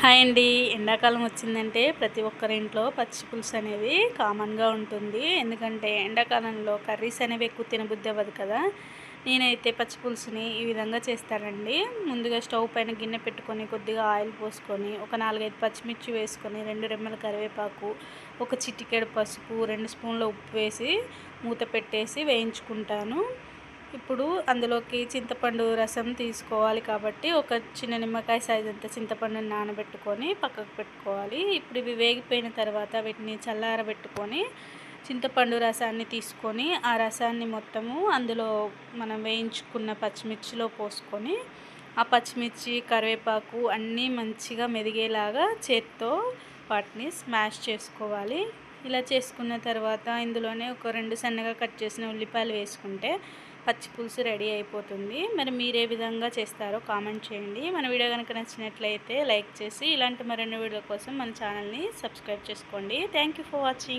Hi అండి. ఎండాకాలం వచ్చిందంటే ప్రతి ఒక్కరి ఇంట్లో పచ్చి పులుసు అనేది కామన్గా ఉంటుంది. ఎందుకంటే ఎండాకాలంలో కర్రీస్ అనేవి ఎక్కువ తినబుద్ధి అవ్వదు కదా. నేనైతే పచ్చి పులుసుని ఈ విధంగా చేస్తానండి. ముందుగా స్టవ్ పైన గిన్నె పెట్టుకొని కొద్దిగా ఆయిల్ పోసుకొని ఒక 4-5 పచ్చిమిర్చి వేసుకొని 2 రెమ్మల కరివేపాకు, ఒక చిటికెడు పసుపు, 2 స్పూన్ల ఉప్పు వేసి మూత పెట్టేసి వేయించుకుంటాను. ఇప్పుడు అందులోకి చింతపండు రసం తీసుకోవాలి కాబట్టి ఒక చిన్న నిమ్మకాయ సైజ్ అంత చింతపండుని నానబెట్టుకొని పక్కకు పెట్టుకోవాలి. ఇప్పుడు ఇవి వేగిపోయిన తర్వాత వీటిని చల్లారబెట్టుకొని చింతపండు రసాన్ని తీసుకొని ఆ రసాన్ని మొత్తము అందులో మనం వేయించుకున్న పచ్చిమిర్చిలో పోసుకొని ఆ పచ్చిమిర్చి కరివేపాకు అన్నీ మంచిగా మెదిగేలాగా చేత్తో వాటిని స్మాష్ చేసుకోవాలి. ఇలా చేసుకున్న తర్వాత ఇందులోనే ఒక 2 సన్నగా కట్ చేసిన ఉల్లిపాయలు వేసుకుంటే పచ్చి పులుసు రెడీ అయిపోతుంది. మరి మీరే విధంగా చేస్తారో కామెంట్ చేయండి. మన వీడియో కనుక నచ్చినట్లయితే లైక్ చేసి ఇలాంటి మరిన్ని వీడియోల కోసం మన ఛానల్ని సబ్స్క్రైబ్ చేసుకోండి. Thank you for watching.